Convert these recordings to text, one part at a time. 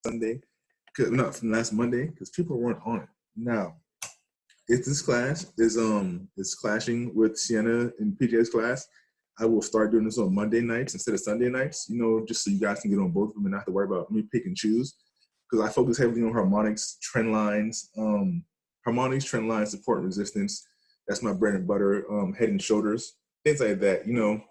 Sunday, not from last Monday, because people weren't on it. Now, if this class is clashing with Sienna and PJ's class, I will start doing this on Monday nights instead of Sunday nights, you know, just so you guys can get on both of them and not have to worry about me pick and choose. Because I focus heavily on harmonics, trend lines, support and resistance. That's my bread and butter, head and shoulders, things like that, you know,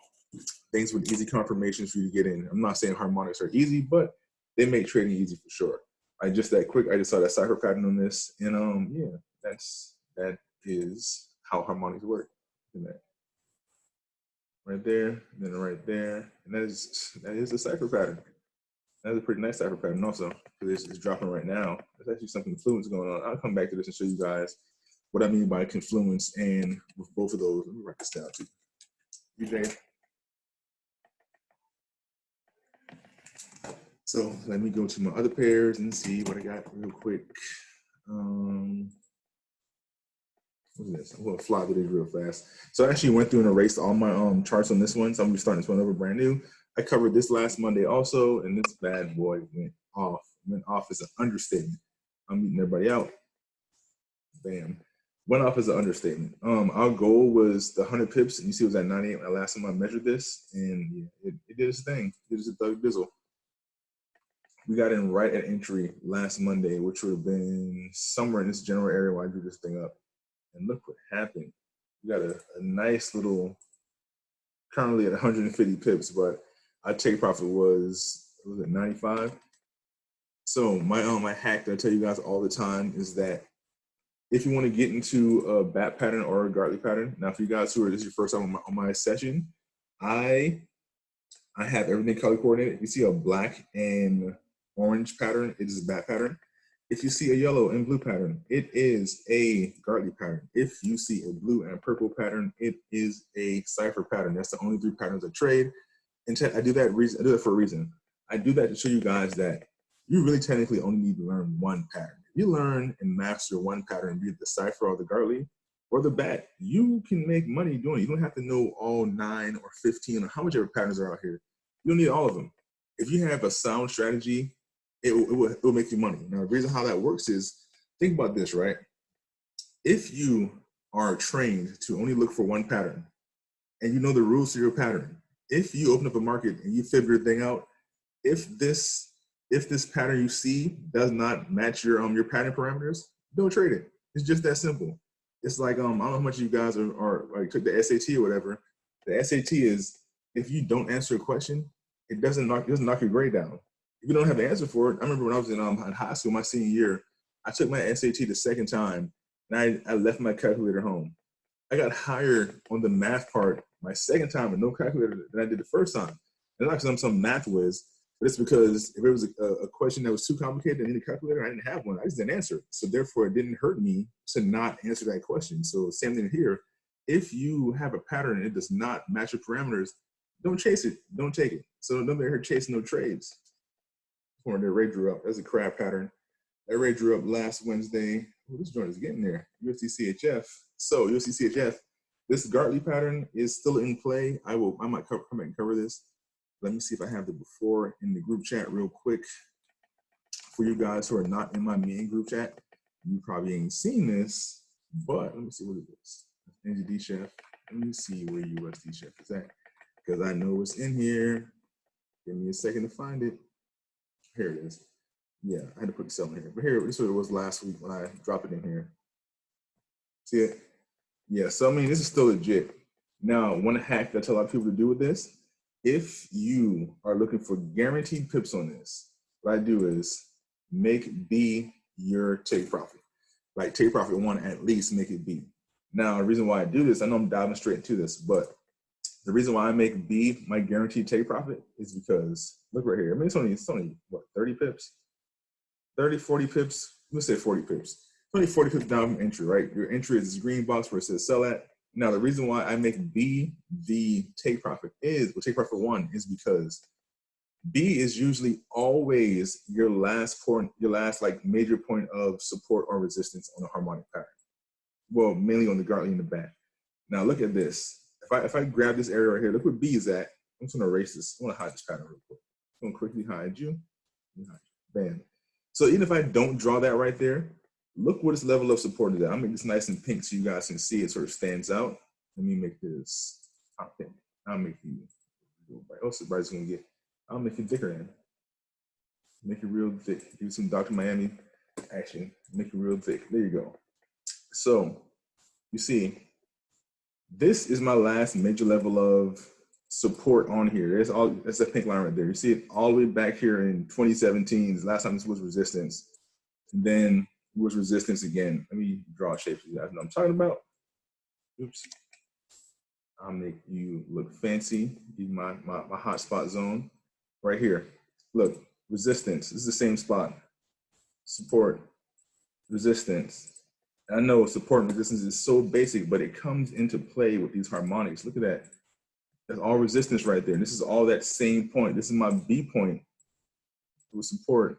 things with easy confirmations for you to get in. I'm not saying harmonics are easy, but they make trading easy for sure. I just saw that cipher pattern on this, and yeah, that is how harmonics work. Look at that. Right there, and then right there, and that is the cipher pattern. That's a pretty nice cipher pattern also, because it's dropping right now. There's actually some confluence going on. I'll come back to this and show you guys what I mean by confluence, and with both of those. Let me write this down too. BJ. So let me go to my other pairs and see what I got real quick. What's this? I'm gonna fly through this real fast. So I actually went through and erased all my charts on this one. So I'm gonna be starting this one over brand new. I covered this last Monday also, and this bad boy went off. Went off is an understatement. I'm beating everybody out. Bam. Went off is an understatement. Our goal was the 100 pips, and you see it was at 98 when last time I measured this, and yeah, it did its thing. It did its thug bizzle. We got in right at entry last Monday, which would have been somewhere in this general area where I drew this thing up. And look what happened. We got a nice little, currently at 150 pips, but our take profit was it 95? So my hack that I tell you guys all the time is that if you want to get into a bat pattern or a Gartley pattern, now for you guys who are this is your first time on my session, I have everything color coordinated. You see a black and orange pattern, it is a bat pattern. If you see a yellow and blue pattern, it is a Gartley pattern. If you see a blue and purple pattern, it is a cipher pattern. That's the only 3 patterns I trade. And I do that for a reason. I do that to show you guys that you really technically only need to learn one pattern. If you learn and master one pattern, be it the cipher or the Gartley or the bat, you can make money doing it. You don't have to know all 9 or 15 or how much ever patterns are out here. You don't need all of them. If you have a sound strategy, it will make you money. Now, the reason how that works is, think about this, right? If you are trained to only look for one pattern and you know the rules to your pattern, if you open up a market and you figure your thing out, if this pattern you see does not match your pattern parameters, don't trade it. It's just that simple. It's like I don't know how much you guys are like took the SAT or whatever. The SAT is, if you don't answer a question, it doesn't knock your grade down. If you don't have the answer for it, I remember when I was in high school, my senior year, I took my SAT the second time, and I left my calculator home. I got higher on the math part my second time with no calculator than I did the first time. And not because I'm some math whiz, but it's because if it was a question that was too complicated and needed a calculator, I didn't have one. I just didn't answer it. So therefore, it didn't hurt me to not answer that question. So same thing here. If you have a pattern and it does not match your parameters, don't chase it. Don't take it. So don't be here chasing no trades. That Ray drew up. That's a crab pattern. That Ray drew up last Wednesday. Oh, this joint is getting there. USD CHF. So USD CHF, this Gartley pattern is still in play. I might come back and cover this. Let me see if I have the before in the group chat real quick. For you guys who are not in my main group chat, you probably ain't seen this, but let me see what it is. NGD Chef. Let me see where USD Chef is at, because I know it's in here. Give me a second to find it. Here it is. Yeah, I had to put the cell in here. But here, this is what it was last week when I dropped it in here. See it? Yeah, so I mean, this is still legit. Now, one hack that I tell a lot of people to do with this, if you are looking for guaranteed pips on this, what I do is make B your take profit. Like take profit 1, at least make it B. Now, the reason why I do this, I know I'm diving straight into this, but the reason why I make B my guaranteed take profit is because, look right here. I mean, it's only what, 30 pips? 30, 40 pips? Let's say 40 pips. It's only 40 pips down from entry, right? Your entry is this green box where it says sell at. Now, the reason why I make B the take profit is, well, take profit 1 is because B is usually always your last point, your last like major point of support or resistance on a harmonic pattern. Well, mainly on the Gartley and the bat. Now look at this. If I grab this area right here, look where B is at. I'm just gonna erase this. I wanna hide this pattern real quick. I'm gonna quickly hide you. Bam. So even if I don't draw that right there, look what its level of support is at. I'll make this nice and pink so you guys can see it sort of stands out. Let me make this hot pink. I'll make you, oh, so bright it's gonna get. I'll make it thicker then. Make it real thick. Give you some Dr. Miami action. Make it real thick. There you go. So you see, this is my last major level of support on here. That's a pink line right there. You see it all the way back here in 2017. The last time this was resistance. And then it was resistance again. Let me draw a shape so you guys know what I'm talking about. Oops. I'll make you look fancy. Give my hot spot zone right here. Look, resistance. This is the same spot. Support, resistance. I know support and resistance is so basic, but it comes into play with these harmonics. Look at that. That's all resistance right there. This is all that same point. This is my B point with support.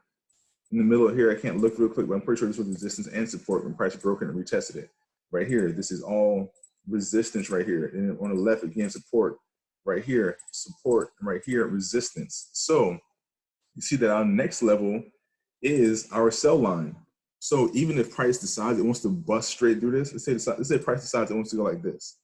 In the middle of here, I can't look real quick, but I'm pretty sure this was resistance and support when price broke and retested it. Right here, this is all resistance right here. And on the left, again, support. Right here, support. And right here, resistance. So you see that our next level is our sell line. So even if price decides it wants to bust straight through this, let's say price decides it wants to go like this.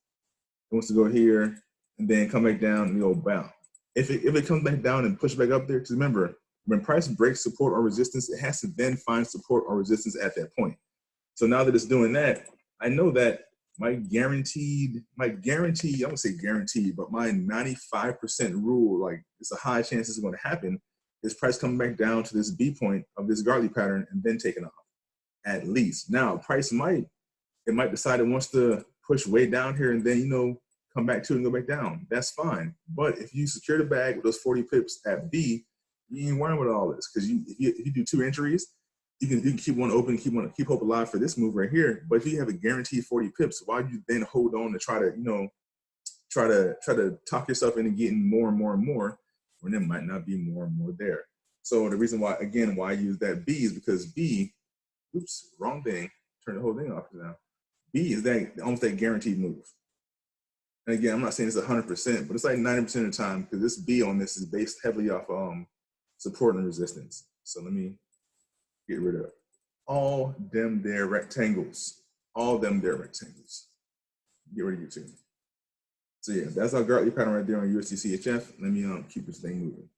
It wants to go here and then come back down and go bound. If it comes back down and push back up there, because remember, when price breaks support or resistance, it has to then find support or resistance at that point. So now that it's doing that, I know that my guaranteed, I won't say guaranteed, but my 95% rule, like it's a high chance this is going to happen, is price coming back down to this B point of this Gartley pattern and then taking off. At least. Now, price might decide it wants to push way down here and then, you know, come back to it and go back down. That's fine. But if you secure the bag with those 40 pips at B, you ain't worrying with all this, because if you do 2 entries, you can keep one open, keep hope alive for this move right here. But if you have a guaranteed 40 pips, why do you then hold on to try to, you know, try to talk yourself into getting more and more and more when there might not be more and more there? So the reason why, again, why I use that B is because B, oops, wrong thing. Turn the whole thing off now. B is that almost that guaranteed move. And again, I'm not saying it's 100%, but it's like 90% of the time, because this B on this is based heavily off support and resistance. So let me get rid of all them there rectangles. All them there rectangles. Get rid of you too. So yeah, that's our Gartley pattern right there on USD CHF. Let me keep this thing moving.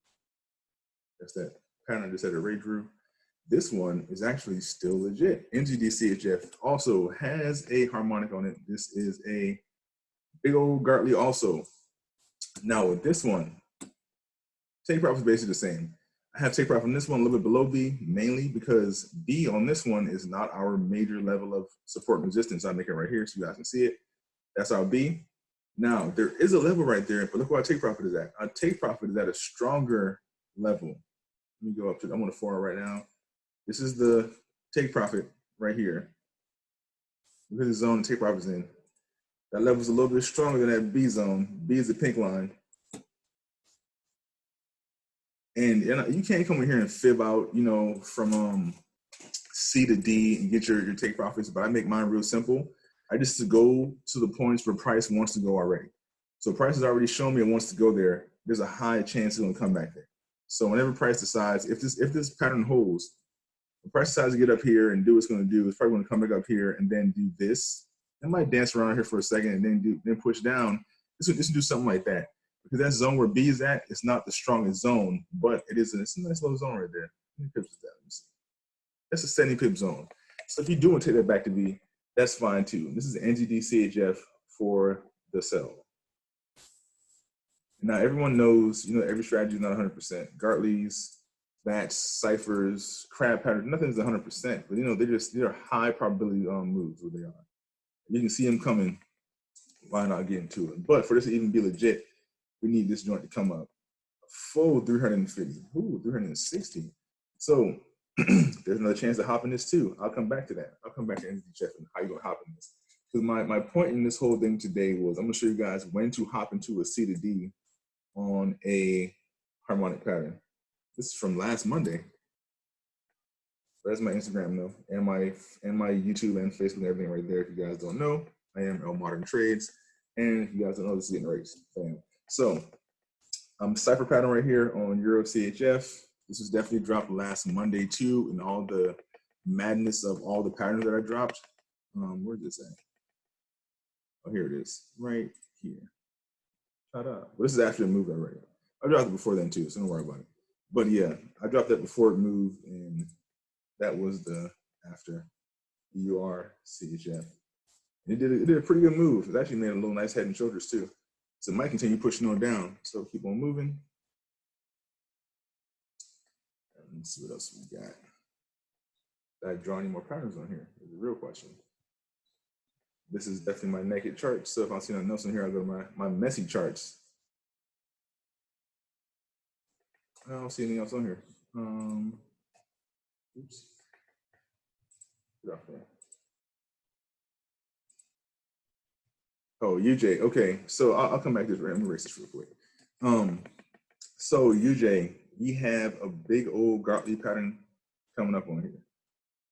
That's that pattern I just had a ray drew. This one is actually still legit. NZD CHF also has a harmonic on it. This is a big old Gartley also. Now with this one, take profit is basically the same. I have take profit on this one a little bit below B, mainly because B on this one is not our major level of support and resistance. I make it right here so you guys can see it. That's our B. Now there is a level right there, but look where our take profit is at. Our take profit is at a stronger level. Let me go up to, I'm on the 4 right now. This is the take profit right here. Look at the zone the take profit is in. That level is a little bit stronger than that B zone. B is the pink line. And you can't come in here and fib out, you know, from C to D and get your take profits, but I make mine real simple. I just go to the points where price wants to go already. So price has already shown me it wants to go there. There's a high chance it's going to come back there. So whenever price decides, if this pattern holds, the price decides to get up here and do what it's going to do, it's probably going to come back up here and then do this. It might dance around here for a second and then push down. This will do something like that. Because that zone where B is at, it's not the strongest zone, but it's a nice little zone right there. How many pips is that? Let me see. That's a 70 pip zone. So if you do want to take that back to B, that's fine too. This is NZD CHF for the sell. Now everyone knows, you know, every strategy is not 100%. Gartley's, bats, ciphers, crab patterns, nothing's 100%. But you know, they're high probability moves where they are. You can see them coming. Why not get into it? But for this to even be legit, we need this joint to come up. Full 350. Ooh, 360. So there's another chance to hop in this too. I'll come back to that. I'll come back to NZD and how you gonna hop in this. Because my point in this whole thing today was I'm gonna show you guys when to hop into a C to D on a harmonic pattern. This is from last Monday. That's my Instagram though, and my YouTube and Facebook and everything right there. If you guys don't know, I am El Modern Trades, and if you guys don't know, this is Getting Rates, fam. So, cipher pattern right here on Euro CHF. This was definitely dropped last Monday too, and all the madness of all the patterns that I dropped. Where's this at? Oh, here it is, right here. Shut up. Well, this is after the move already. I dropped it before then too, so don't worry about it. But yeah, I dropped that before it moved, and that was the after EUR CHF. It did a pretty good move. It actually made a little nice head and shoulders too. So it might continue pushing on down. So keep on moving. Let's see what else we got. Did I draw any more patterns on here? Is the real question. This is definitely my naked chart. So if I see nothing else in here, I'll go to my messy charts. I don't see anything else on here. Oops. Get off there. Oh, UJ. Okay, so I'll come back to this. Let me erase this real quick. So UJ, we have a big old Gartley pattern coming up on here.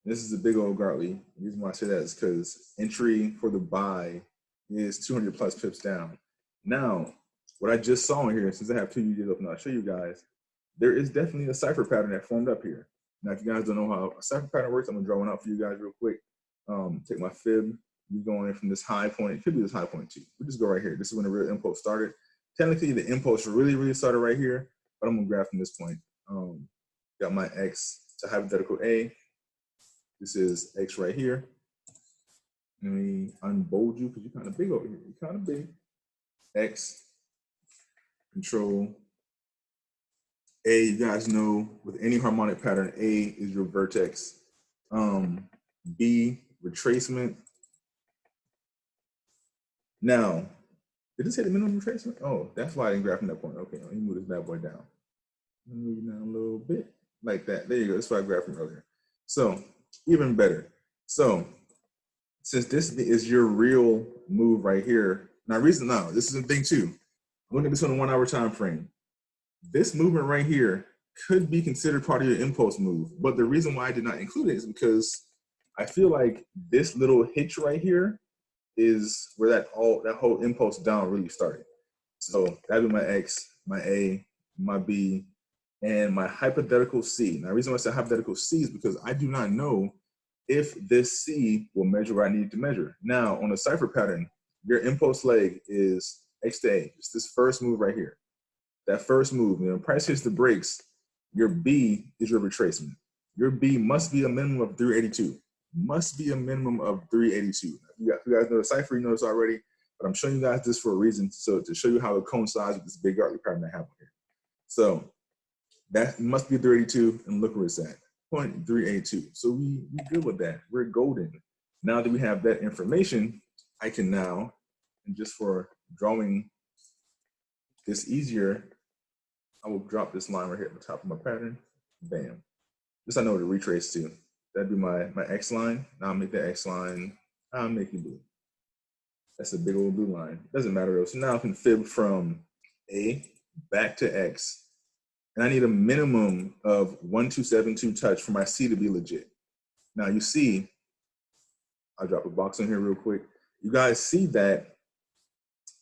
This is a big old Gartley. The reason why I say that is because entry for the buy is 200 plus pips down. Now, what I just saw in here, since I have two UJs open, I'll show you guys. There is definitely a cipher pattern that formed up here. Now, if you guys don't know how a cipher pattern works, I'm gonna draw one out for you guys real quick. Take my fib. We're going in from this high point. It could be this high point too. We just go right here. This is when the real impulse started. Technically, the impulse really started right here, but I'm gonna grab from this point. Got my X to hypothetical A. This is X right here. Let me unbold you because you're kind of big over here. You're kind of big. X, control. A, you guys know with any harmonic pattern, A is your vertex. B, retracement. Now, did this hit the minimum retracement? Oh, that's why I didn't grab from that point. Okay, let me move this bad boy down. Move it down a little bit, like that. There you go. That's why I grabbed from earlier. So, even better. So, since this is your real move right here, now this is the thing too. Look at this on a 1 hour time frame. This movement right here could be considered part of your impulse move, but the reason why I did not include it is because I feel like this little hitch right here is where that whole impulse down really started. So that'd be my X, my A, my B, and my hypothetical C. Now, the reason why I say hypothetical C is because I do not know if this C will measure what I need to measure. Now, on a cipher pattern, your impulse leg is X to A. It's this first move right here. That first move, when price hits the brakes, your B is your retracement. Your B must be a minimum of 382. Must be a minimum of 382. You guys know the cipher, you know this already, but I'm showing you guys this for a reason, so to show you how it coincides with this big Gartley pattern I have here. So that must be 382, and look where it's at, 0.382. So we good with that. We're golden. Now that we have that information, I can now, and just for drawing this easier, I will drop this line right here at the top of my pattern. Bam. Just I know where to retrace to. That'd be my X line. Now I'll make that X line, I'll make it blue. That's a big old blue line. Doesn't matter though. So now I can fib from A back to X. And I need a minimum of 1272 touch for my C to be legit. Now you see, I'll drop a box in here real quick. You guys see that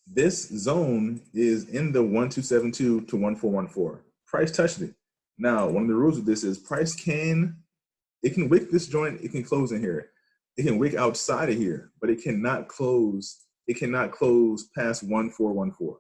this zone is in the 1272 to 1414. Price touched it. Now, one of the rules of this is price can wick this joint, it can close in here. It can wick outside of here, but it cannot close. It cannot close past 1414.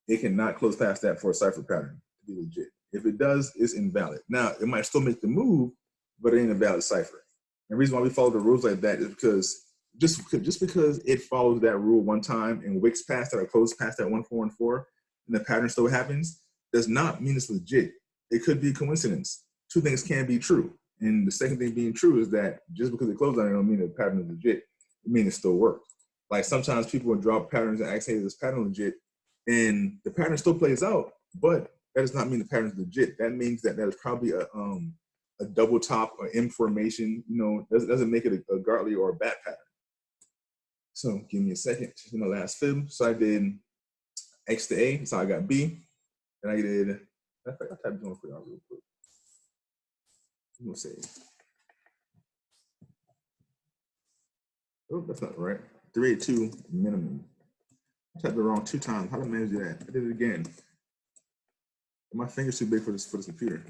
It cannot close past that for a cipher pattern to be legit. If it does, it's invalid. Now, it might still make the move, but it ain't a valid cipher. And the reason why we follow the rules like that is because just because it follows that rule one time and wicks past that or closes past that 1414 and the pattern still happens, does not mean it's legit. It could be a coincidence. Two things can be true. And the second thing being true is that just because it closed on it don't mean the pattern is legit. It means it still works. Like sometimes people will draw patterns and ask, hey, is this pattern legit? And the pattern still plays out, but that does not mean the pattern is legit. That means that is probably a double top or M formation. You know, doesn't make it a Gartley or a bat pattern. So give me a second to my last fib. So I did X to A, so I got B. And I did, I'll type it on for y'all real quick. I'm gonna say, oh, that's not right. 382 minimum. I typed it wrong 2 times. How did I manage that? I did it again. My finger's too big for this computer.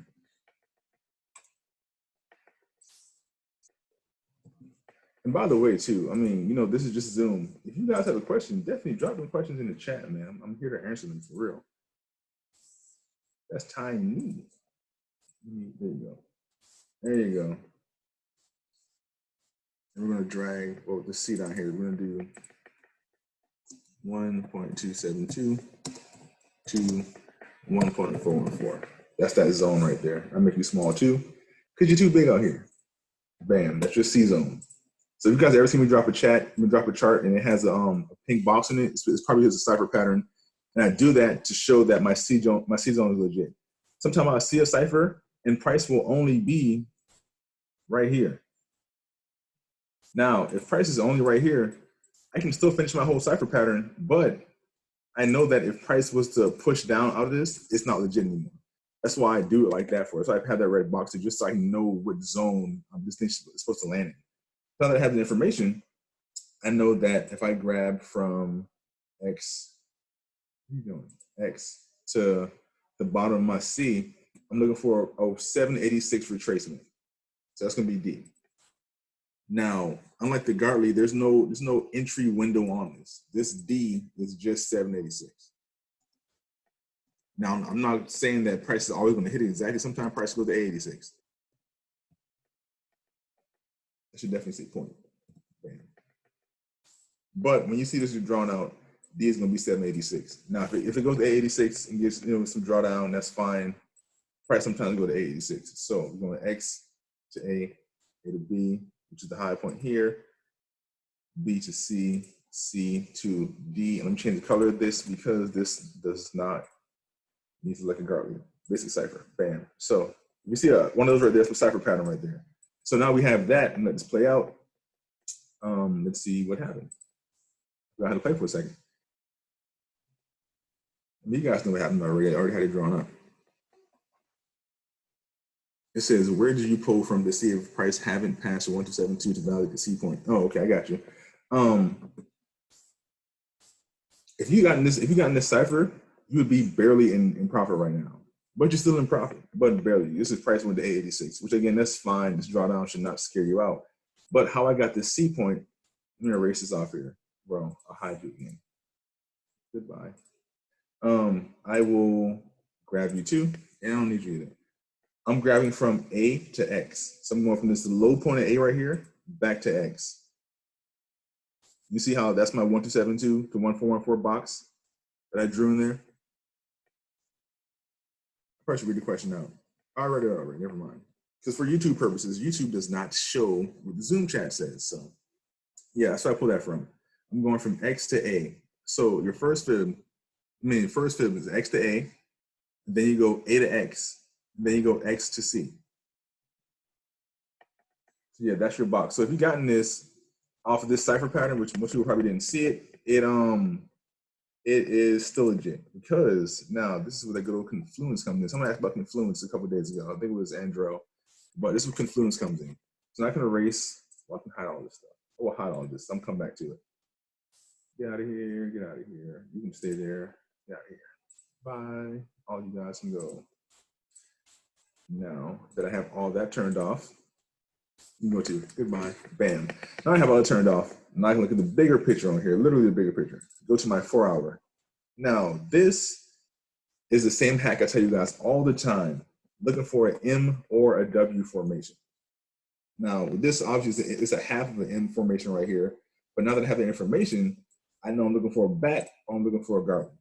And by the way, too, I mean, you know, this is just Zoom. If you guys have a question, definitely drop them questions in the chat, man. I'm here to answer them for real. That's tiny. There you go. There you go. And we're going to drag, well, the C down here. We're going to do 1.272 to 1.414. That's that zone right there. I make you small too, because you're too big out here. Bam, that's your C zone. So if you guys ever see me drop a chart and it has a pink box in it, it's probably just a cipher pattern. And I do that to show that my C zone is legit. Sometimes I'll see a cipher and price will only be right here. Now, if price is only right here, I can still finish my whole cipher pattern, but I know that if price was to push down out of this, it's not legit anymore. That's why I do it like that for it. So I've had that red box to just so I can know what zone this thing is supposed to land in. Now that I have the information, I know that if I grab from X, X to the bottom of my C, I'm looking for a 786 retracement. So that's going to be D. Now, unlike the Gartley, there's no entry window on this. This D is just 786. Now, I'm not saying that price is always going to hit it exactly. Sometimes price goes to 886. I should definitely say point. Bam. But when you see this drawn out, D is going to be 786. Now, if it goes to 886 and gives some drawdown, that's fine. Price sometimes go to 886. So we're going to X to A to B, which is the high point here, B to C, C to D. And let me change the color of this because this does not need to look like a Gartley. Basic cipher. Bam. So you see one of those right there, that's the cipher pattern right there. So now we have that, and let this play out. Let's see what happened. I had to play for a second. You guys know what happened already. I already had it drawn up. It says, where did you pull from to see if price haven't passed 1272 to validate the C point? Oh, okay, I got you. If you got in this cipher, you would be barely in profit right now. But you're still in profit, but barely. This is price went to 886, which again, that's fine. This drawdown should not scare you out. But how I got this C point, I'm gonna erase this off here. Bro, I'll hide you again. Goodbye. I will grab you too, and I don't need you either. I'm grabbing from A to X. So I'm going from this low point of A right here back to X. You see how that's my 1272 to 1414 box that I drew in there? I probably should read the question out. I read it already, never mind. Because for YouTube purposes, YouTube does not show what the Zoom chat says. So yeah, that's where I pull that from. I'm going from X to A. So your first fib is X to A, then you go A to X, then you go X to C. So yeah, that's your box. So if you've gotten this off of this cipher pattern, which most people probably didn't see it, it is still legit because now this is where the good old confluence comes in. Someone asked about confluence a couple of days ago. I think it was Andro, but this is where confluence comes in. So I can erase. Well, I can hide all this stuff. I will hide all this. I'm coming back to it. Get out of here. Get out of here. You can stay there. Get out of here. Bye. All you guys can go. Now that I have all that turned off, you can go to goodbye. Bam. Now I have all that turned off. Now I can look at the bigger picture on here, literally the bigger picture. Go to my 4 hour. Now this is the same hack I tell you guys all the time, looking for an M or a W formation. Now this obviously it's a half of an M formation right here, but now that I have the information, I know I'm looking for a bat or I'm looking for a Gartley.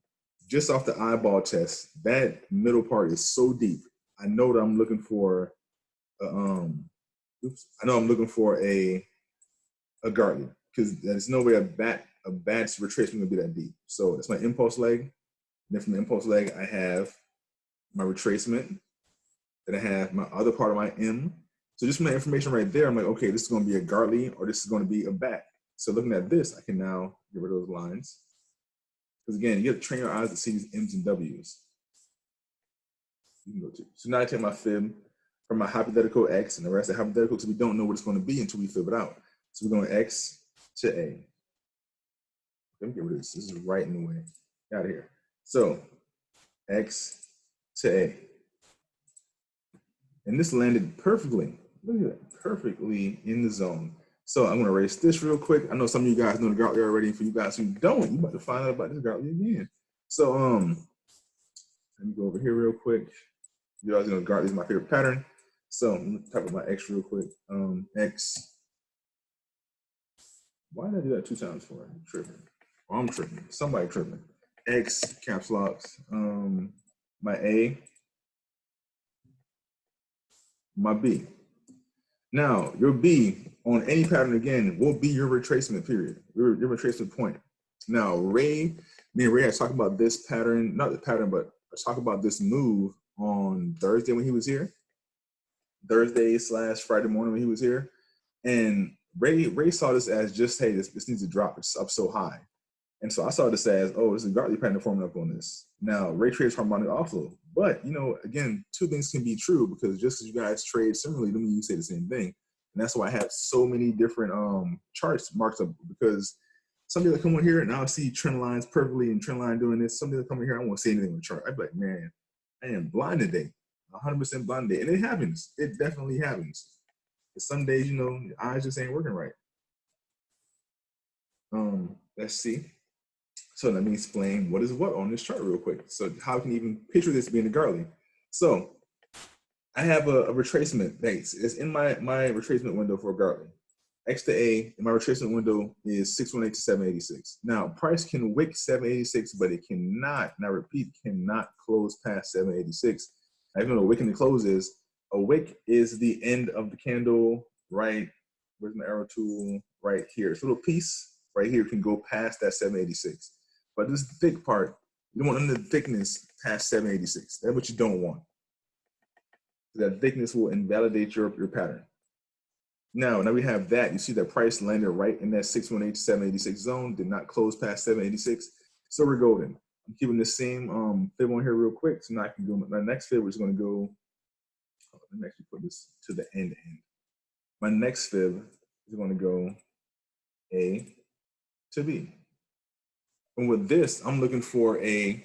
Just off the eyeball test, that middle part is so deep. I know that I'm looking for I know I'm looking for a Gartley because there's no way a bat's retracement will be that deep. So that's my impulse leg. And then from the impulse leg, I have my retracement. Then I have my other part of my M. So just from that information right there, I'm like, okay, this is going to be a Gartley or this is going to be a bat. So looking at this, I can now get rid of those lines. Because again, you have to train your eyes to see these M's and W's. You can go to. So now I take my fib from my hypothetical X and the rest of the hypothetical because we don't know what it's going to be until we fib it out. So we're going X to A. Let me get rid of this. This is right in the way. Get out of here. So X to A. And this landed perfectly. Look at that. Perfectly in the zone. So I'm gonna erase this real quick. I know some of you guys know the Gartley already. For you guys who don't, you about to find out about this Gartley again. So let me go over here real quick. You guys know Gartley is my favorite pattern. So I'm gonna type up my X real quick. X. Why did I do that 2 times for? I'm tripping. Well, I'm tripping. Somebody tripping. X caps locks. My A. My B. Now, your B on any pattern again will be your retracement period, your retracement point. Now, me and Ray had talked about this pattern, not the pattern, but let's talk about this move on Thursday when he was here. Thursday / Friday morning when he was here. And Ray saw this as just, hey, this needs to drop. It's up so high. And so I saw this as, oh, it's a Gartley pattern forming up on this. Now, Ray trades harmonic offload. But, you know, again, 2 things can be true because just as you guys trade similarly, don't mean you say the same thing. And that's why I have so many different charts marked up, because some people that come on here and I'll see trend lines perfectly and trend line doing this. Some people that come in here, I won't see anything on the chart. I'd be like, man, I am blind today, 100% blind today. And it happens. It definitely happens. But some days, you know, your eyes just ain't working right. Let's see. So let me explain what is what on this chart real quick. So how can you even picture this being a Gartley? So I have a retracement base. It's in my retracement window for a Gartley. X to A in my retracement window is 618 to 786. Now price can wick 786, but it cannot, and I repeat, cannot close past 786. I even know what a wick and the close is. A wick is the end of the candle, right? Where's my arrow tool? Right here. This little piece right here can go past that 786. But this thick part, you don't want the thickness past 786. That's what you don't want. That thickness will invalidate your pattern. Now we have that. You see that price landed right in that 618 to 786 zone, did not close past 786. So we're golden. I'm keeping the same fib on here real quick. So now I can go, my next fib is going to go, let me actually put this to the end. My next fib is going to go A to B. And with this, I'm looking for a,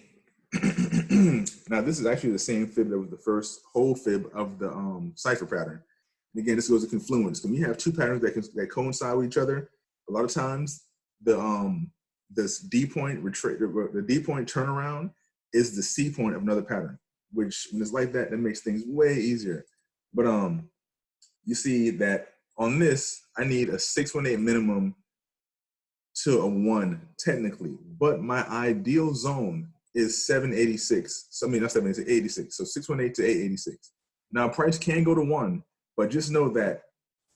now this is actually the same fib that was the first whole fib of the cipher pattern. And again, this goes to confluence. When we have 2 patterns that coincide with each other, a lot of times this D point the D point turnaround is the C point of another pattern, which when it's like that, that makes things way easier. But you see that on this, I need a 618 minimum to a 1 technically, but my ideal zone is 786. So I mean, not 786, 86. So 618 to 886. Now price can go to 1, but just know that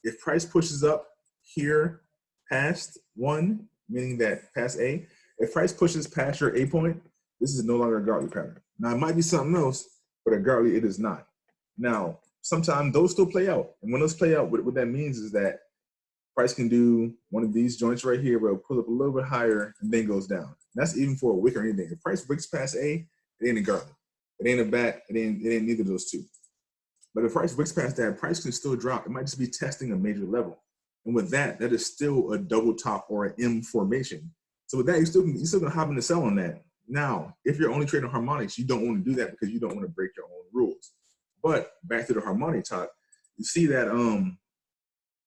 if price pushes up here past 1, meaning that past A, if price pushes past your A point, this is no longer a Gartley pattern. Now it might be something else, but a Gartley it is not. Now, sometimes those still play out. And when those play out, what that means is that price can do one of these joints right here where it'll pull up a little bit higher and then goes down. And that's even for a wick or anything. If price wicks past A, it ain't a Gartley. It ain't a bat. It ain't neither of those 2. But if price wicks past that, price can still drop. It might just be testing a major level. And with that, that is still a double top or an M formation. So with that, you're still gonna hop in the sell on that. Now, if you're only trading harmonics, you don't want to do that because you don't want to break your own rules. But back to the harmonic talk, you see that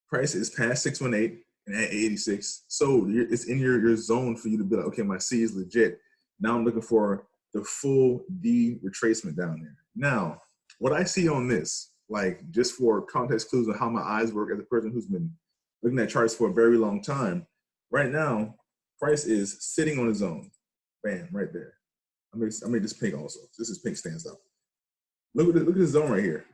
price is past 618 and at 86. So it's in your zone for you to be like, okay, my C is legit. Now I'm looking for the full D retracement down there. Now, what I see on this, like just for context clues on how my eyes work as a person who's been looking at charts for a very long time, right now, price is sitting on a zone. Bam, right there. I made this pink also. This is pink stands up. Look at the zone right here.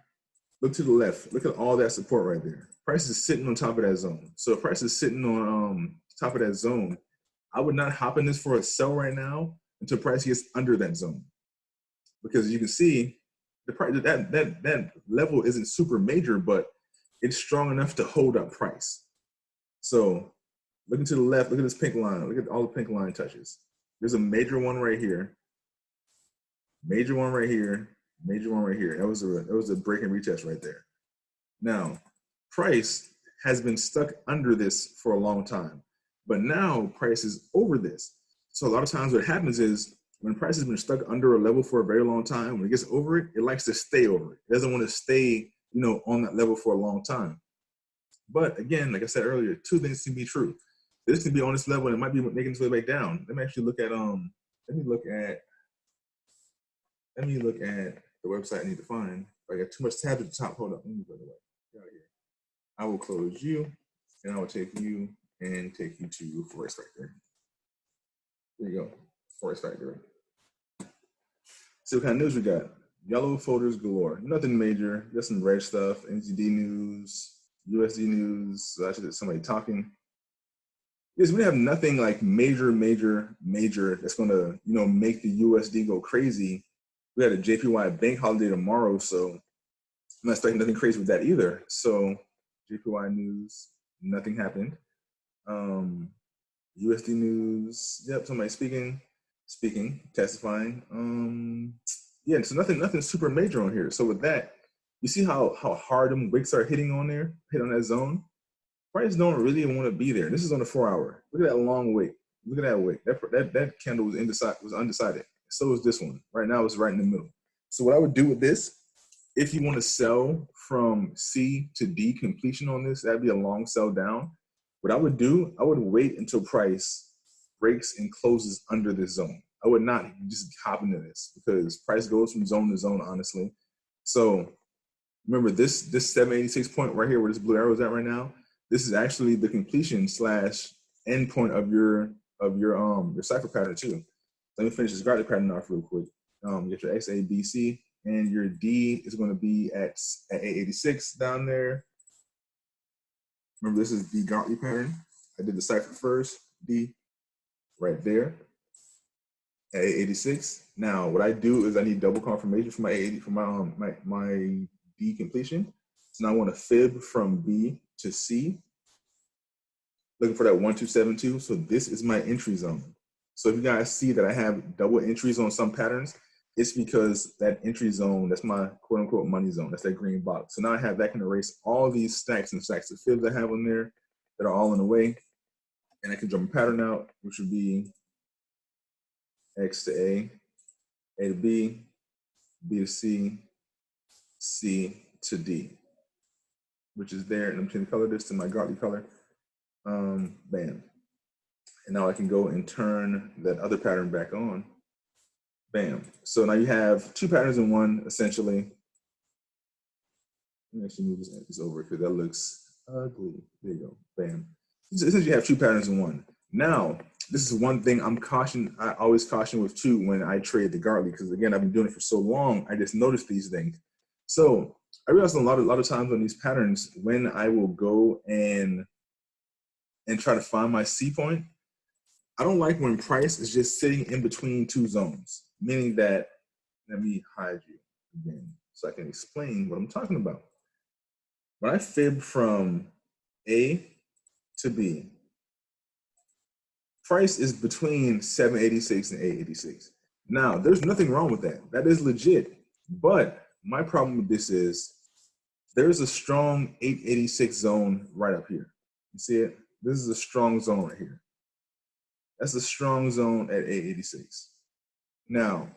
Look to the left. Look at all that support right there. Price is sitting on top of that zone. So if price is sitting on top of that zone, I would not hop in this for a sell right now until price gets under that zone. Because you can see the price that level isn't super major, but it's strong enough to hold up price. So looking to the left, look at this pink line. Look at all the pink line touches. There's a major one right here. Major one right here. Major one right here. That was a break and retest right there. Now, price has been stuck under this for a long time, but now price is over this. So a lot of times what happens is when price has been stuck under a level for a very long time, when it gets over it, it likes to stay over it. It doesn't want to stay, on that level for a long time. But again, like I said earlier, two things can be true. This can be on this level and it might be making its way back down. Let me actually look at let me look at the website I need to find. I got too much tabs at the top. Hold up. Let me go away. Get out of here. I will close you and I will take you and take you to FOREX Factory. There you go. FOREX Factory. See what kind of news we got. Yellow folders galore. Nothing major. Just some red stuff. NZD news, USD news. So actually, somebody talking. Yes, we have nothing like major that's going to make the USD go crazy. We had a JPY bank holiday tomorrow, so I'm not expecting nothing crazy with that either. So JPY news, nothing happened. USD news, yep, somebody speaking, testifying. Yeah, so nothing super major on here. So with that, you see how hard them wicks are hitting on there, hit on that zone. Price don't really want to be there. This is on the 4 hour. Look at that long wick. Look at that wick. That candle was undecided. So is this one. Right now it's right in the middle. So what I would do with this, if you want to sell from C to D completion on this, that'd be a long sell down. What I would do, I would wait until price breaks and closes under this zone. I would not just hop into this because price goes from zone to zone, honestly. So remember this 786 point right here where this blue arrow is at right now, this is actually the completion / endpoint of your cipher pattern too. Let me finish this Gartley pattern off real quick. Get your X, A, B, C, and your D is going to be at 886 down there. Remember, this is the Gartley pattern. I did the cipher first, D, right there at 886. Now, what I do is I need double confirmation for my D completion. So now I want to fib from B to C, looking for that 1272. So this is my entry zone. So if you guys see that I have double entries on some patterns, it's because that entry zone, that's my quote unquote money zone. That's that green box. So now I have that can erase all these stacks and stacks of fibs I have on there that are all in the way. And I can jump a pattern out, which would be X to A to B, B to C, C to D, which is there. And I'm going to color this to my Gartley color. Bam. And now I can go and turn that other pattern back on. Bam. So now you have two patterns in one, essentially. Let me actually move this over because that looks ugly. There you go. Bam. Essentially, you have two patterns in one. Now, this is one thing I always caution with too when I trade the Gartley, because again, I've been doing it for so long, I just noticed these things. So I realized a lot of times on these patterns, when I will go and try to find my C point, I don't like when price is just sitting in between two zones, meaning that, let me hide you again so I can explain what I'm talking about. When I fib from A to B, price is between 786 and 886. Now, there's nothing wrong with that. That is legit. But my problem with this is there's a strong 886 zone right up here. You see it? This is a strong zone right here. That's a strong zone at 886. Now,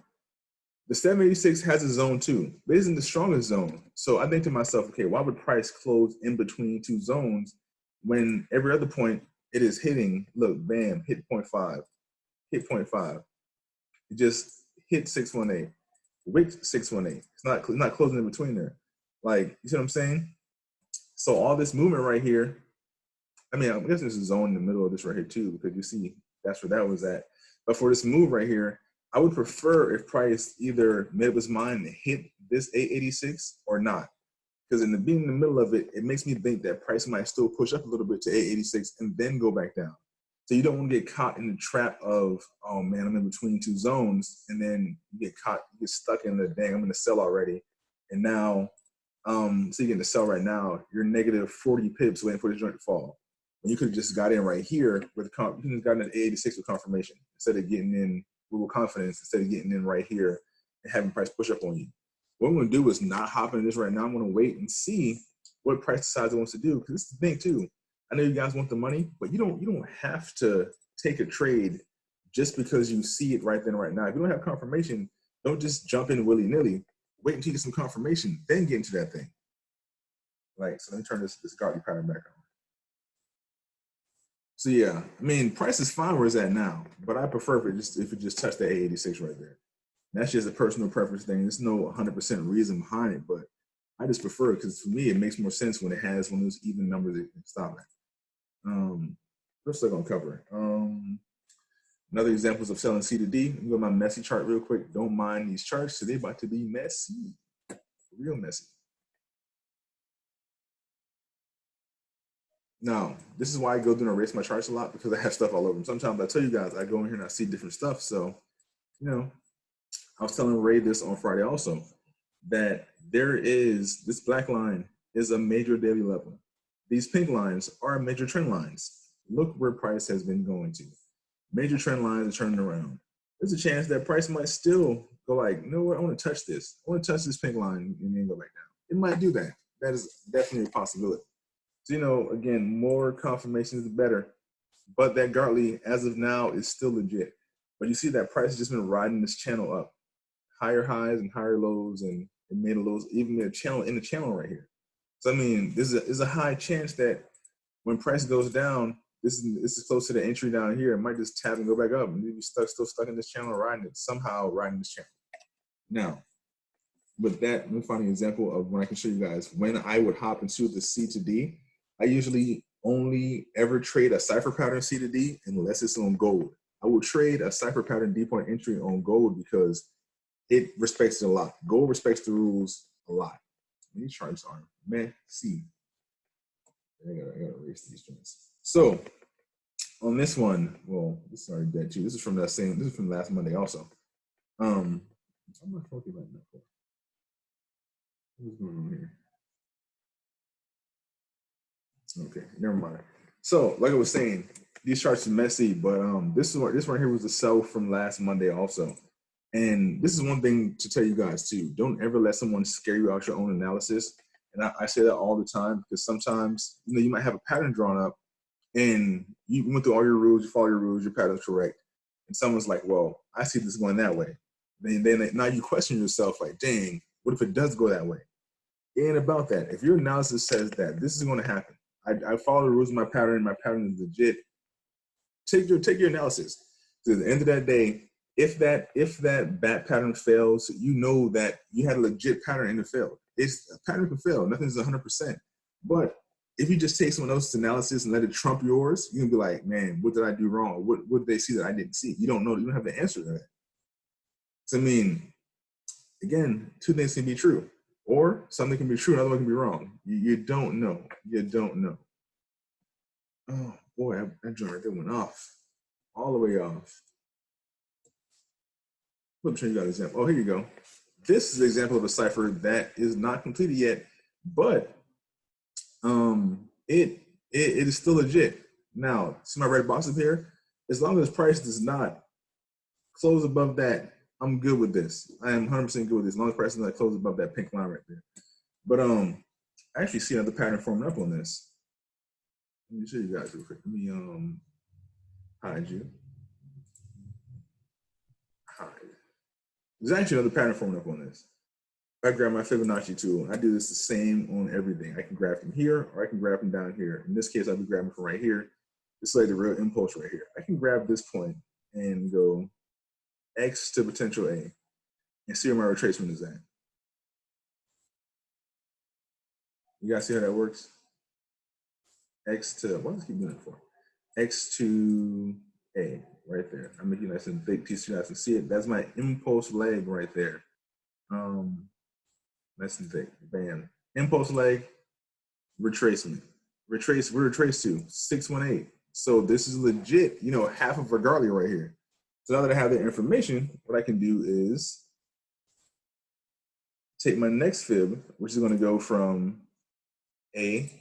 the 786 has a zone too, but it isn't the strongest zone. So I think to myself, okay, why would price close in between two zones when every other point it is hitting, look, bam, hit 0.5, hit 0.5. It just hit 618, wicked 618. It's not closing in between there. Like, you see what I'm saying? So all this movement right here, I mean, I'm guessing there's a zone in the middle of this right here too, because you see that's where that was at. But for this move right here, I would prefer if price either made up its mind to hit this 886 or not. Because in the middle of it, it makes me think that price might still push up a little bit to 886 and then go back down. So you don't want to get caught in the trap of, oh man, I'm in between two zones, and then you get stuck in the dang, I'm going to sell already. And now, so you're getting to sell right now, you're negative 40 pips waiting for this joint to fall. And you could have just got in right here with you could have gotten an 886 with confirmation instead of getting in with confidence, instead of getting in right here and having price push up on you. What I'm going to do is not hop into this right now. I'm going to wait and see what price decides it wants to do. Because this is the thing too. I know you guys want the money, but you don't have to take a trade just because you see it right then right now. If you don't have confirmation, don't just jump in willy-nilly. Wait until you get some confirmation, then get into that thing. Like, so let me turn this Gartley pattern back on. So yeah, I mean, price is fine where it's at now, but I prefer if it just touched that 886 right there. That's just a personal preference thing. There's no 100% reason behind it, but I just prefer it because for me, it makes more sense when it has one of those even numbers that you can stop at. What's that gonna cover? Another examples of selling C to D. Let me go to my messy chart real quick. Don't mind these charts, so they're about to be messy, real messy. Now, this is why I go through and erase my charts a lot because I have stuff all over them. Sometimes I tell you guys, I go in here and I see different stuff. So, you know, I was telling Ray this on Friday also, that there is, this black line is a major daily level. These pink lines are major trend lines. Look where price has been going to. Major trend lines are turning around. There's a chance that price might still go like, you know what, I want to touch this. I want to touch this pink line and then go back down. It might do that. That is definitely a possibility. So, you know, again, more confirmation is better. But that Gartley, as of now, is still legit. But you see that price has just been riding this channel up. Higher highs and higher lows, and it made a lows, even a channel in the channel right here. So, I mean, there's a high chance that when price goes down, this is close to the entry down here. It might just tap and go back up, and you'll be still stuck in this channel, riding it, somehow riding this channel. Now, with that, let me find an example of when I can show you guys when I would hop into the C to D. I usually only ever trade a cipher pattern C to D unless it's on gold. I will trade a cipher pattern D point entry on gold because it respects it a lot. Gold respects the rules a lot. These charts are messy. I gotta erase these joints. So on this one, well, this is already dead too. This is from that same. This is from last Monday also. I'm not talking about that. What's going on here? Okay, never mind. So, like I was saying, these charts are messy, but this right here was the sell from last Monday also. And this is one thing to tell you guys too. Don't ever let someone scare you out your own analysis. And I say that all the time because sometimes, you know, you might have a pattern drawn up and you went through all your rules, you follow your rules, your pattern's correct. And someone's like, well, I see this going that way. Then now you question yourself like, dang, what if it does go that way? It ain't about that. If your analysis says that this is going to happen, I follow the rules of my pattern is legit. Take your analysis. So at the end of that day, if that bat pattern fails, you know that you had a legit pattern and it failed. It's a pattern can fail. Nothing's 100%. But if you just take someone else's analysis and let it trump yours, you can be like, man, what did I do wrong? What did they see that I didn't see? You don't know. You don't have the answer to that. So I mean, again, two things can be true. Or something can be true, another one can be wrong. You don't know. You don't know. Oh boy, that joint right there went off. All the way off. Let me show you guys an example. Oh, here you go. This is an example of a cipher that is not completed yet, but it is still legit. Now, see my red box up here? As long as price does not close above that, I'm good with this. I am 100% good with this. As long as price does not close above that pink line right there. But I actually see another pattern forming up on this. Let me show you guys real quick. Let me hide you. Hide. There's actually another pattern forming up on this. If I grab my Fibonacci tool, I do this the same on everything. I can grab from here or I can grab from down here. In this case, I'll be grabbing from right here. This is like the real impulse right here. I can grab this point and go X to potential A and see where my retracement is at. You guys see how that works? X to, what does it keep doing it for? X to A, right there. I'm making nice and big piece. You guys can see it. That's my impulse leg right there. Nice and thick. Bam. Impulse leg, retracement. Retrace, we're retraced to 618. So this is legit, you know, half of a Gartley right here. So now that I have the information, what I can do is take my next fib, which is going to go from A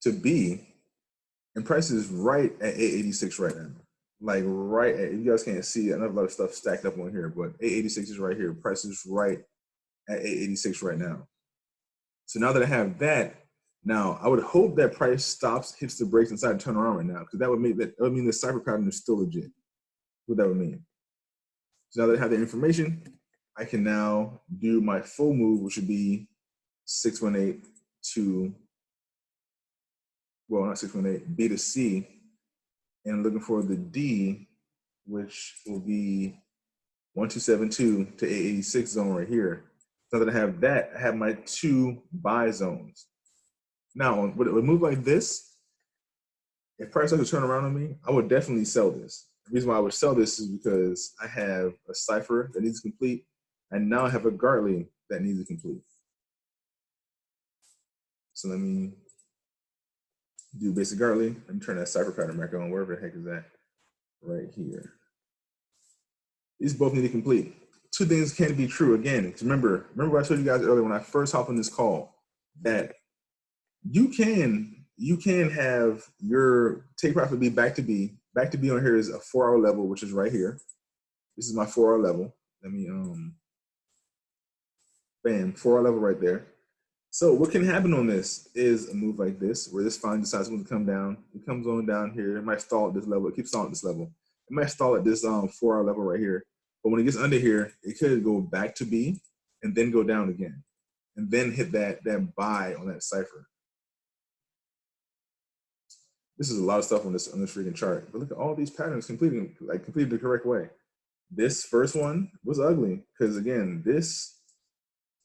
to B, and price is right at 886 right now. Like right at, you guys can't see it, I have a lot of stuff stacked up on here, but 886 is right here. Price is right at 886 right now. So now that I have that, now I would hope that price stops, hits the brakes, and decides to turn around right now, because that would mean the cipher pattern is still legit. What that would mean. So now that I have the information, I can now do my full move, which would be 618 to, well, not 618, B to C, and looking for the D, which will be 1272 to 886 zone right here. So that I have that, I have my 2 buy zones. Now, with a move like this, if price starts to turn around on me, I would definitely sell this. The reason why I would sell this is because I have a cipher that needs to complete, and now I have a Gartley that needs to complete. So let me do basic Gartley. Let me turn that cipher pattern back on, wherever the heck is that, right here. These both need to complete. 2 things can be true. Again, remember what I told you guys earlier when I first hopped on this call, that you can have your take profit be back to B. Back to B on here is a 4-hour level, which is right here. This is my 4-hour level. Let me bam, 4-hour level right there. So what can happen on this is a move like this, where this fine decides to come down. It comes on down here. It might stall at this level. It keeps stalling at this level. It might stall at this 4-hour level right here. But when it gets under here, it could go back to B and then go down again, and then hit that buy on that cipher. This is a lot of stuff on this freaking chart. But look at all these patterns completed the correct way. This first one was ugly because, again, this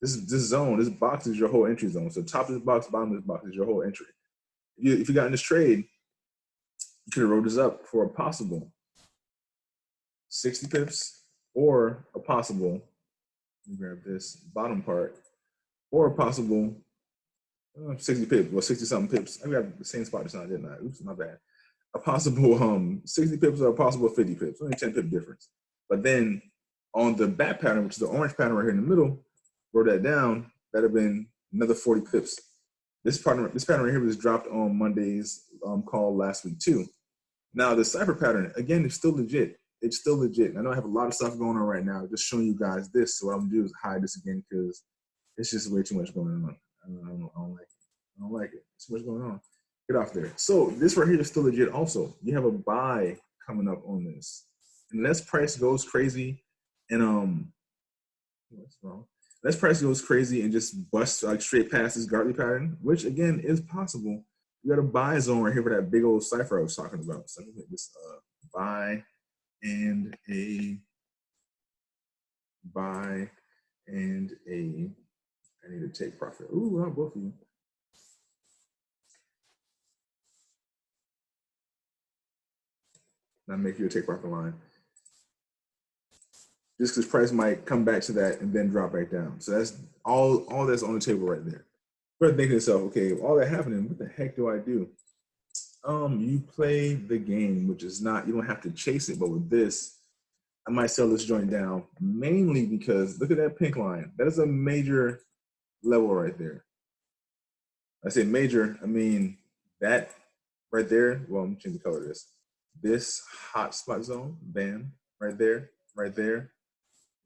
zone, this box is your whole entry zone. So top of this box, bottom of this box is your whole entry. If you got in this trade, you could have rolled this up for a possible 60 pips or a possible, let me grab this bottom part, or a possible 60 pips, well, 60 something pips. I got the same spot just now, didn't I? Oops, my bad. A possible 60 pips or a possible 50 pips, only 10 pip difference. But then on the back pattern, which is the orange pattern right here in the middle, wrote that down, that'd have been another 40 pips. This pattern right here was dropped on Monday's call last week too. Now the cipher pattern, again, is still legit. It's still legit. I know I have a lot of stuff going on right now, just showing you guys this. So what I'm gonna do is hide this again because it's just way too much going on. I don't like it. I don't like it. Too much going on. Get off there. So this right here is still legit also. You have a buy coming up on this. Unless price goes crazy and what's wrong? Unless price goes crazy and just busts like straight past this Gartley pattern, which again is possible. You got a buy zone right here for that big old cipher I was talking about. So let me hit this buy and a buy and a, I need to take profit. Ooh, not both of you. Now make you a take profit line. Just because price might come back to that and then drop back down. So that's all that's on the table right there. But thinking to yourself, okay, all that happening, what the heck do I do? You play the game, which is not, you don't have to chase it, but with this, I might sell this joint down, mainly because look at that pink line. That is a major level right there. I say major, I mean that right there. Well, I'm changing the color of this. This hot spot zone, bam, right there, right there,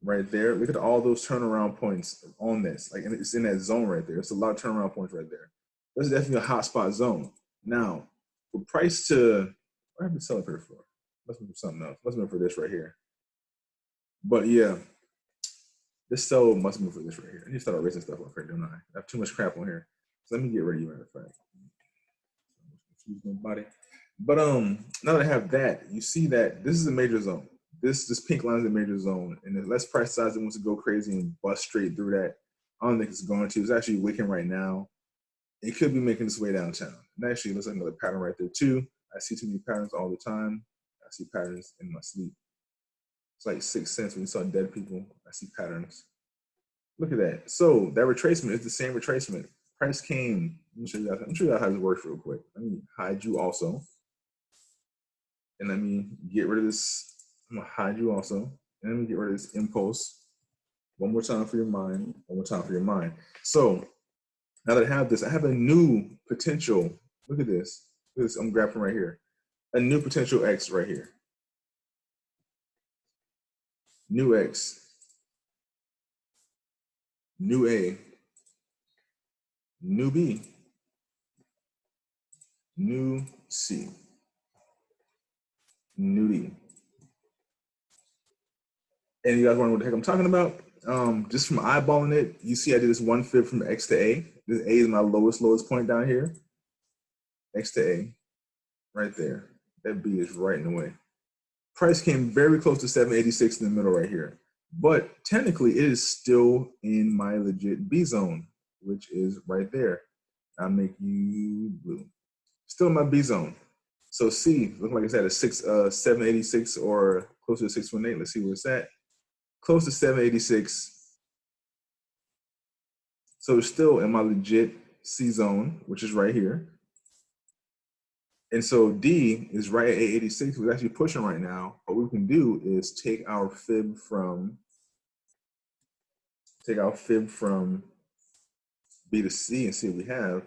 right there. Look at all those turnaround points on this. Like, and it's in that zone right there. It's a lot of turnaround points right there. That's definitely a hot spot zone. Now, for price to, what have I been selling for? Must be for something else. Must be for this right here. But yeah, this sell must be for this right here. I need to start erasing stuff up here, don't I? I have too much crap on here. So let me get rid of you, matter of fact. Confuse my body. But now that I have that, you see that this is a major zone. This pink line is a major zone, and unless price size wants to go crazy and bust straight through that, I don't think it's going to. It's actually wicking right now. It could be making its way downtown. And actually, it looks like another pattern right there too. I see too many patterns all the time. I see patterns in my sleep. It's like 6th sense when you saw dead people. I see patterns. Look at that. So that retracement is the same retracement. Price came. Let me show you guys how this works real quick. Let me hide you also. And let me get rid of this. I'm gonna hide you also. And let me get rid of this impulse. One more time for your mind. One more time for your mind. So now that I have this, I have a new potential. Look at this. Look at this. I'm grabbing right here. A new potential X right here. New X. New A. New B. New C. New D. And you guys wondering what the heck I'm talking about? Just from eyeballing it, you see I did this 1/5 from X to A. This A is my lowest point down here. X to A, right there. That B is right in the way. Price came very close to 786 in the middle right here. But technically, it is still in my legit B zone, which is right there. I'll make you blue. Still in my B zone. So C, looking like it's at a 786 or close to 618. Let's see where it's at. Close to 786. So it's still in my legit C zone, which is right here. And so D is right at 886. We're actually pushing right now. What we can do is take our fib from B to C and see what we have.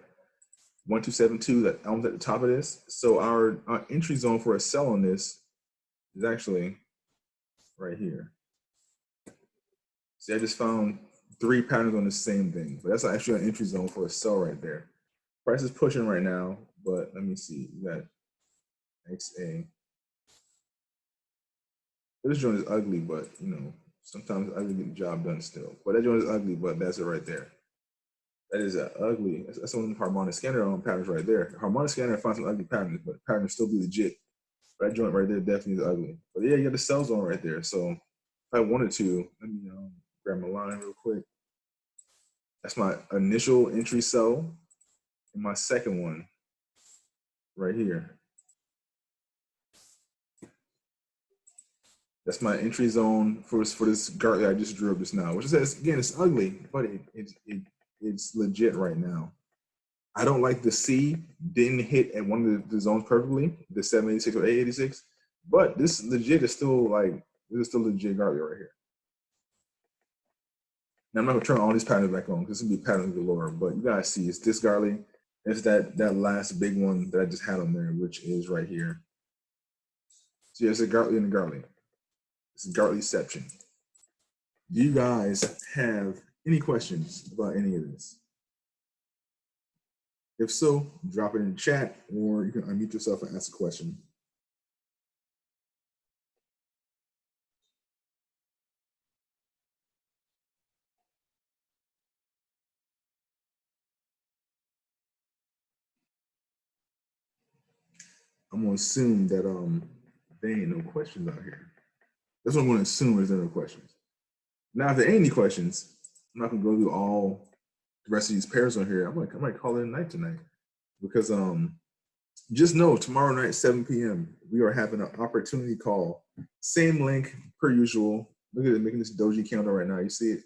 1272, that almost at the top of this. So our entry zone for a sell on this is actually right here. See, I just found 3 patterns on the same thing, but that's actually an entry zone for a sell right there. Price is pushing right now, but let me see. We got XA. This joint is ugly, but you know, sometimes ugly get the job done still. But that joint is ugly, but that's it right there. That is ugly. That's one of the harmonic scanner patterns right there. Harmonic scanner finds some ugly patterns, but the pattern still be legit. That joint right there definitely is ugly. But yeah, you got the sell zone right there. So if I wanted to, let me grab my line real quick. That's my initial entry sell, and my second one right here. That's my entry zone for this Gartley I just drew up just now, which says, again, it's ugly, but it's legit right now. I don't like the C didn't hit at one of the zones perfectly, the 786 or 886, but this legit is still like, this is still legit Gartley right here. Now I'm not gonna turn all these patterns back on because this will be patterns galore, but you guys see it's this Gartley. It's that last big one that I just had on there, which is right here. So yeah, it's a Gartley and a Gartley. It's a Gartleyception. Do you guys have any questions about any of this? If so, drop it in the chat, or you can unmute yourself and ask a question. I'm gonna assume that there ain't no questions out here. That's what I'm gonna assume is there no questions. Now, if there ain't any questions, I'm not gonna go through all the rest of these pairs on here. I might call it a night tonight, because just know tomorrow night 7 p.m. we are having an opportunity call. Same link per usual. Look at it, making this doji candle right now. You see it?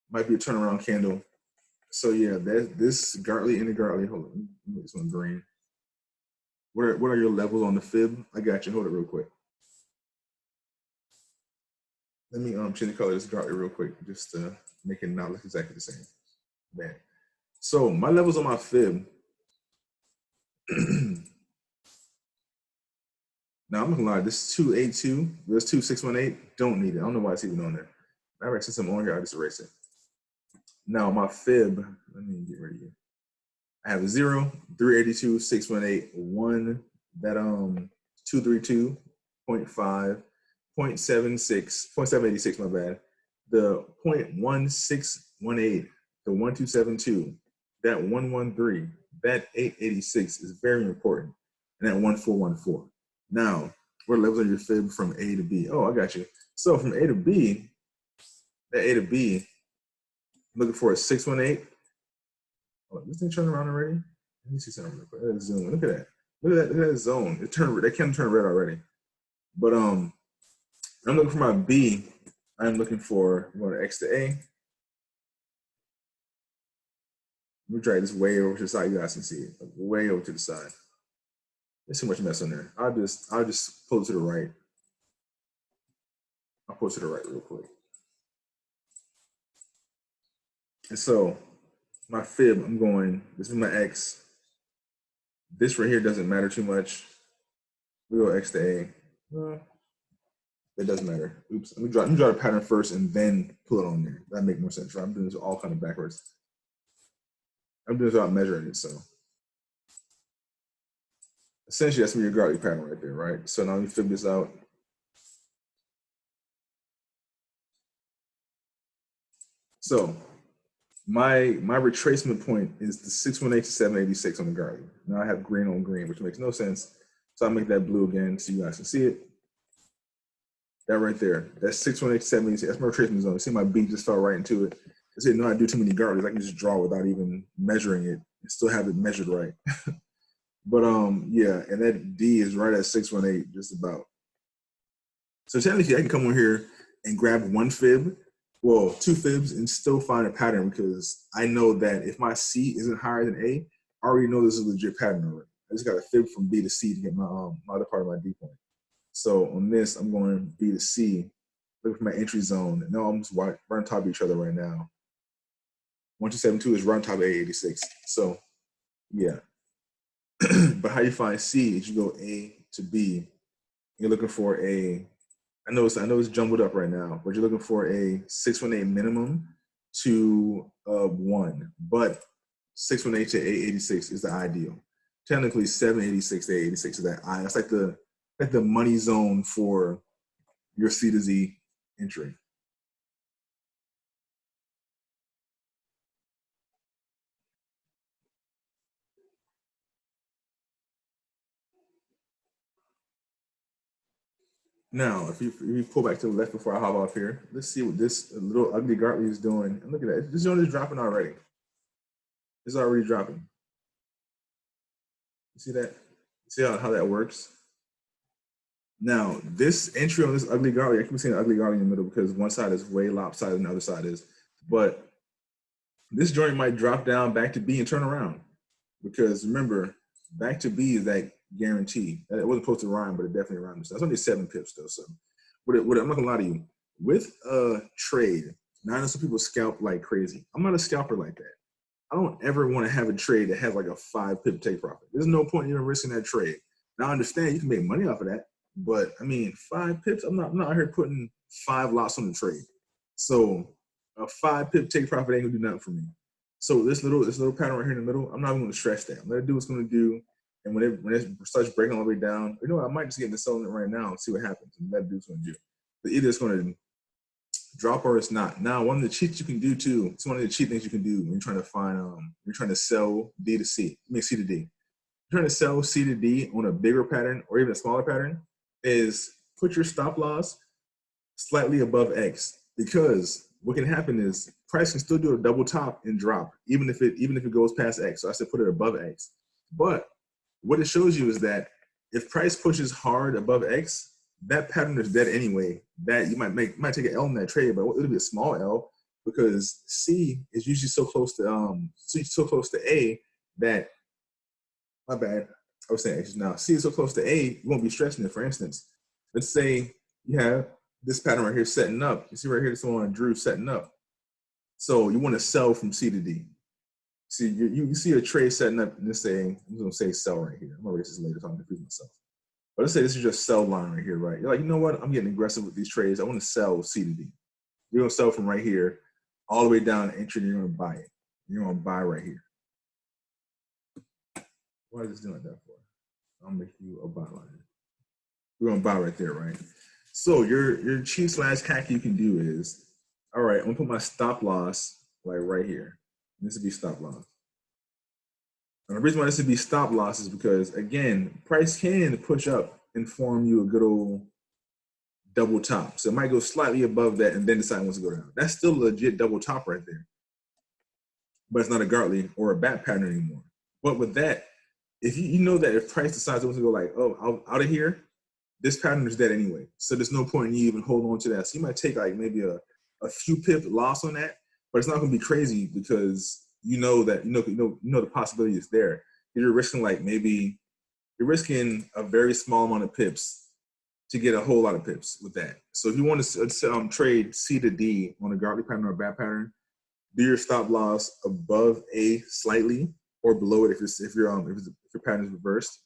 Might be a turnaround candle. So yeah, this Gartley and the Gartley. Hold on, let me make this one green. What are your levels on the fib? I got you. Hold it real quick. Let me change the color of this Gartley real quick, just to make it not look exactly the same. Man. So my levels on my fib. Now I'm not gonna lie, this 282, this 2618, don't need it. I don't know why it's even on there. Since I'm on here, I just erase it. Now my fib, let me get rid of you. I have a 0, 382, 618, 1, that 232, 0.5, 0.76, 0.786, my bad. The 0.1618, the 1272, that 113, that 886 is very important, and that 1414. Now, what levels are your fib from A to B? Oh, I got you. So from A to B, that A to B, I'm looking for a 618. Oh, this thing turned around already? Let me see something real quick. Zoom. Look at that. Look at that zone. It turned. That can turn red already. But I'm looking for my B. I'm looking for, I'm going to X to A. Let me drag this way over to the side. You guys can see it. Like way over to the side. There's too much mess on there. I'll just pull it to the right. I'll pull it to the right real quick. And so my fib, I'm going, this is my X. This right here doesn't matter too much. We go X to A. It doesn't matter. Oops. Let me draw the pattern first and then pull it on there. That makes more sense, right? I'm doing this all kind of backwards. I'm doing this without measuring it, so. Essentially, that's your Gartley pattern right there, right? So now let me fib this out. So my retracement point is the 618 to 786 on the Gartley. Now I have green on green, which makes no sense. So I'll make that blue again so you guys can see it. That right there, that's 618.70. That's my retracement zone. See, my B just fell right into it. I said, no, I do too many Gartleys. I can just draw without even measuring it and still have it measured right. But yeah, and that D is right at 618, just about. So technically, I can come on here and grab one fib, well, two fibs, and still find a pattern because I know that if my C isn't higher than A, I already know this is a legit pattern already. I just got a fib from B to C to get my other part of my D point. So on this, I'm going B to C, look for my entry zone, and they're almost right on top of each other right now. 1272 is right on top of A86. So yeah. But how you find C is you go A to B. You're looking for a, I know it's jumbled up right now, but you're looking for a 618 minimum to 1, but 618 to 886 is the ideal. Technically 786 to 886 is that I. That's like the money zone for your C to Z entry. Now, if you pull back to the left before I hop off here, let's see what this little ugly Gartley is doing. And look at that. This zone is dropping already. It's already dropping. You see that? See how that works? Now, this entry on this ugly Gartley, I keep saying ugly Gartley in the middle because one side is way lopsided and the other side is. But this joint might drop down back to B and turn around. Because remember, back to B is that guarantee. It wasn't supposed to rhyme, but it definitely rhymed. So that's only 7 pips though. So I'm not gonna lie to you. With a trade, now I know some people scalp like crazy. I'm not a scalper like that. I don't ever want to have a trade that has like a 5 pip take profit. There's no point in even risking that trade. Now I understand you can make money off of that, but I mean 5 pips. I'm not out here putting 5 lots on the trade. So a 5 pip take profit ain't gonna do nothing for me. So this little pattern right here in the middle, I'm not even gonna stress that. Let it do what it's gonna do. And when it starts breaking all the way down, you know what, I might just get into selling it right now and see what happens. And let it do what it's gonna do. But either it's gonna drop or it's not. Now, one of the cheats you can do too, it's one of the cheat things you can do when you're trying to find, you're trying to sell D to C, C to D. You're trying to sell C to D on a bigger pattern or even a smaller pattern is put your stop loss slightly above X, because what can happen is price can still do a double top and drop, even if it goes past X. So I said put it above X. But what it shows you is that if price pushes hard above X, that pattern is dead anyway. That you might take an L in that trade, but it'll be a small L because C is usually so close to A that, my bad, I was saying X now. C is so close to A, you won't be stressing it. For instance, let's say you have this pattern right here setting up. You see right here, this one on Drew setting up. So you want to sell from C to D. See, you see a trade setting up, and let's say, I'm going to say sell right here. I'm going to erase this later so I'm confusing myself. But let's say this is just sell line right here, right? You're like, you know what? I'm getting aggressive with these trades. I want to sell C to D. You're going to sell from right here all the way down to entry, and you're going to buy it. You're going to buy right here. Why is this doing that for? I'll make you a buy line. We're going to buy right there, right? So your cheat / hack you can do is, all right, I'm going to put my stop loss like right here. This would be stop loss. And the reason why this would be stop loss is because, again, price can push up and form you a good old double top. So it might go slightly above that and then decide it wants to go down. That's still a legit double top right there. But it's not a Gartley or a bat pattern anymore. But with that, if you know that if price decides it wants to go like, oh, out of here, this pattern is dead anyway. So there's no point in you even holding on to that. So you might take like maybe a few pip loss on that, but it's not going to be crazy because you know that you know the possibility is there. You're risking you're risking a very small amount of pips to get a whole lot of pips with that. So if you want to trade C to D on a Gartley pattern or a bat pattern, do your stop loss above A slightly or below it if your pattern is reversed.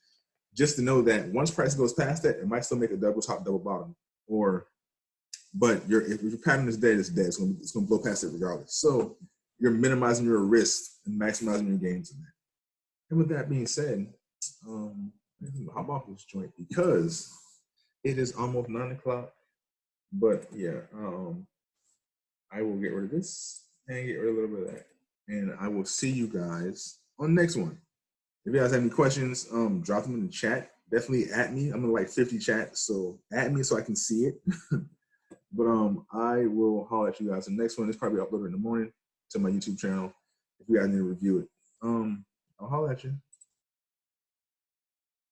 Just to know that once price goes past that, it might still make a double top, double bottom. But if your pattern is dead, it's dead. It's going to blow past it regardless. So you're minimizing your risk and maximizing your gains in that. And with that being said, hop off this joint because it is almost 9 o'clock. But yeah, I will get rid of this and get rid of a little bit of that. And I will see you guys on the next one. If you guys have any questions, drop them in the chat. definitely at me. I'm in like 50 chats, so at me so I can see it. But I will holler at you guys. The next one is probably uploaded in the morning to my YouTube channel if you guys need to review it. I'll holler at you.